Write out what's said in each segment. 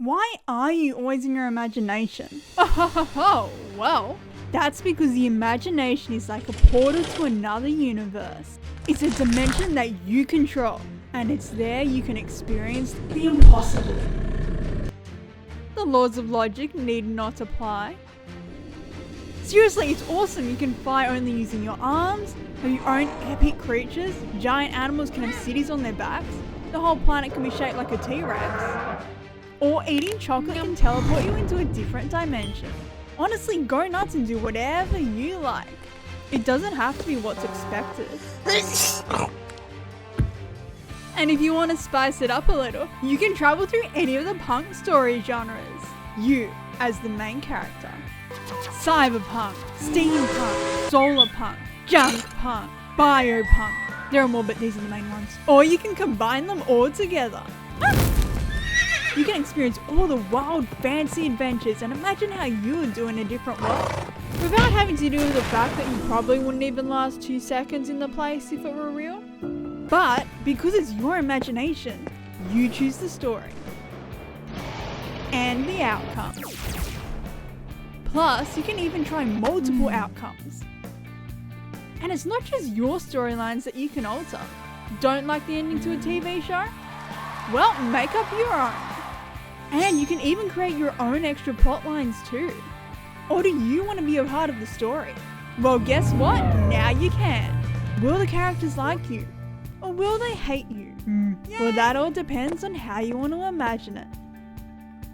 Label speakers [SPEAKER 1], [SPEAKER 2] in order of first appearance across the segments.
[SPEAKER 1] Why are you always in your imagination? Oh, well, that's because the imagination is like a portal to another universe. It's a dimension that you control, and it's there you can experience the impossible. The laws of logic need not apply. Seriously, it's awesome. You can fly only using your arms, have your own epic creatures, giant animals can have cities on their backs, the whole planet can be shaped like a T-Rex, or eating chocolate can teleport you into a different dimension. Honestly, go nuts and do whatever you like. It doesn't have to be what's expected. And if you want to spice it up a little, you can travel through any of the punk story genres. You as the main character. Cyberpunk, steampunk, solar punk, junk punk, biopunk. There are more, but these are the main ones. Or you can combine them all together. You can experience all the wild fancy adventures and imagine how you would do in a different world. Without having to do with the fact that you probably wouldn't even last 2 seconds in the place if it were real. But because it's your imagination, you choose the story and the outcome. Plus, you can even try multiple outcomes. And it's not just your storylines that you can alter. Don't like the ending to a TV show? Well, make up your own. And you can even create your own extra plot lines too. Or do you want to be a part of the story? Well, guess what? Now you can. Will the characters like you? Or will they hate you? Well, that all depends on how you want to imagine it.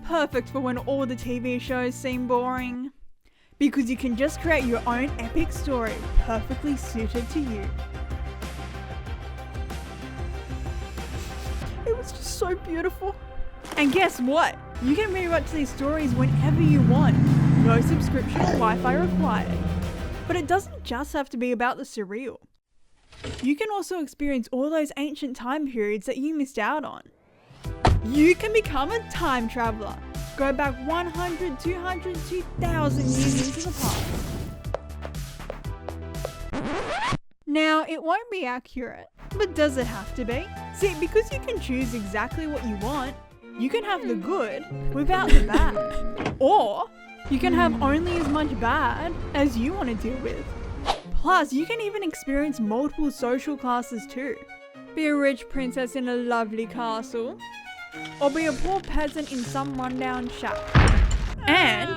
[SPEAKER 1] Perfect for when all the TV shows seem boring. Because you can just create your own epic story perfectly suited to you. It was just so beautiful. And guess what? You can rewatch these stories whenever you want. No subscription or Wi-Fi required. But it doesn't just have to be about the surreal. You can also experience all those ancient time periods that you missed out on. You can become a time traveler. Go back 100, 200, 2,000 years into the past. Now, it won't be accurate, but does it have to be? See, because you can choose exactly what you want, you can have the good without the bad. Or you can have only as much bad as you want to deal with. Plus, you can even experience multiple social classes too. Be a rich princess in a lovely castle, or be a poor peasant in some rundown shack. And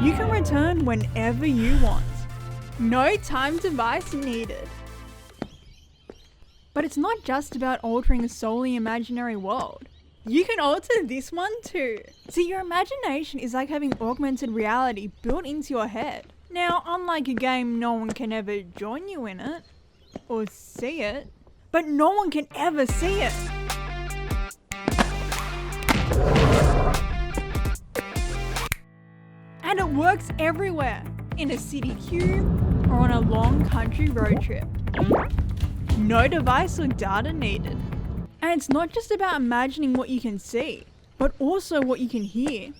[SPEAKER 1] you can return whenever you want. No time device needed. But it's not just about altering a solely imaginary world. You can alter this one too. See, your imagination is like having augmented reality built into your head. Now, unlike a game, no one can ever join you in it, or see it, but no one can ever see it. And it works everywhere, in a city queue or on a long country road trip. No device or data needed. And it's not just about imagining what you can see, but also what you can hear.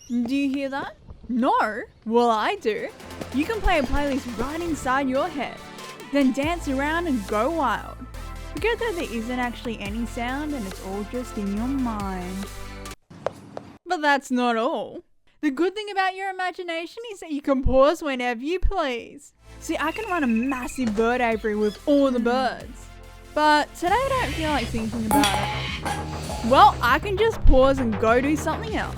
[SPEAKER 1] Do you hear that? No? Well, I do. You can play a playlist right inside your head, then dance around and go wild. Forget that there isn't actually any sound and it's all just in your mind. But that's not all. The good thing about your imagination is that you can pause whenever you please. See, I can run a massive bird apiary with all the birds. But today I don't feel like thinking about it. Well, I can just pause and go do something else.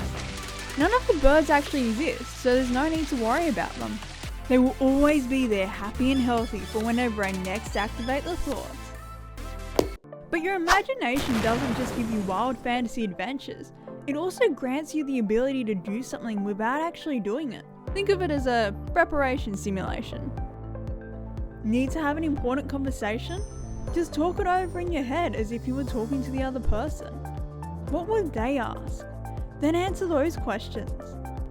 [SPEAKER 1] None of the birds actually exist, so there's no need to worry about them. They will always be there, happy and healthy, for whenever I next activate the thoughts. But your imagination doesn't just give you wild fantasy adventures. It also grants you the ability to do something without actually doing it. Think of it as a preparation simulation. Need to have an important conversation? Just talk it over in your head as if you were talking to the other person. What would they ask? Then answer those questions.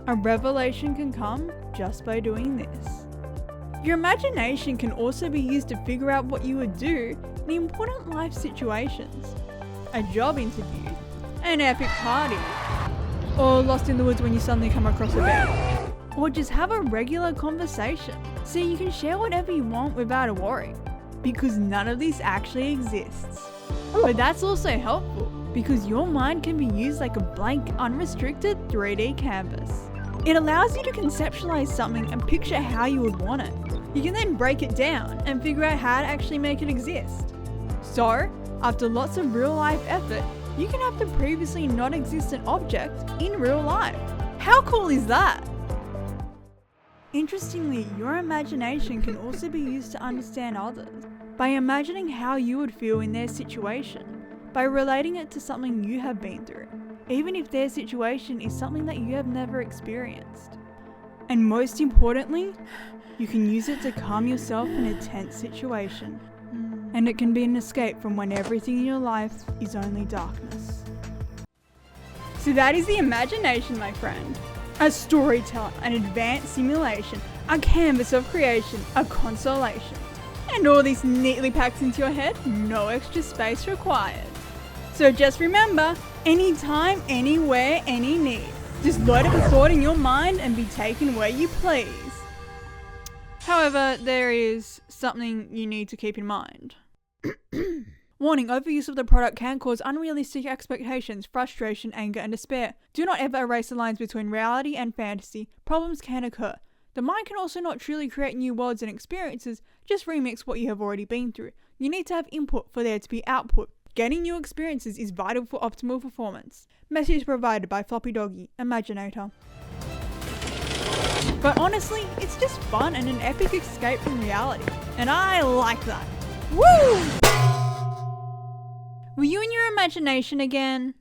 [SPEAKER 1] A revelation can come just by doing this. Your imagination can also be used to figure out what you would do in important life situations. A job interview, an epic party, or lost in the woods when you suddenly come across a bear. Or just have a regular conversation so you can share whatever you want without a worry, because none of this actually exists. But that's also helpful, because your mind can be used like a blank, unrestricted 3D canvas. It allows you to conceptualize something and picture how you would want it. You can then break it down and figure out how to actually make it exist. So, after lots of real-life effort, you can have the previously non-existent object in real life. How cool is that? Interestingly, your imagination can also be used to understand others, by imagining how you would feel in their situation, by relating it to something you have been through, even if their situation is something that you have never experienced. And most importantly, you can use it to calm yourself in a tense situation. And it can be an escape from when everything in your life is only darkness. So that is the imagination, my friend. A storyteller, an advanced simulation, a canvas of creation, a consolation. And all this neatly packed into your head, no extra space required. So just remember, anytime, anywhere, any need. Just load up a thought in your mind and be taken where you please. However, there is something you need to keep in mind. Warning, overuse of the product can cause unrealistic expectations, frustration, anger, and despair. Do not ever erase the lines between reality and fantasy. Problems can occur. The mind can also not truly create new worlds and experiences, just remix what you have already been through. You need to have input for there to be output. Gaining new experiences is vital for optimal performance. Message provided by Floppy Doggy, Imaginator. But honestly, it's just fun and an epic escape from reality. And I like that. Woo! Were you in your imagination again?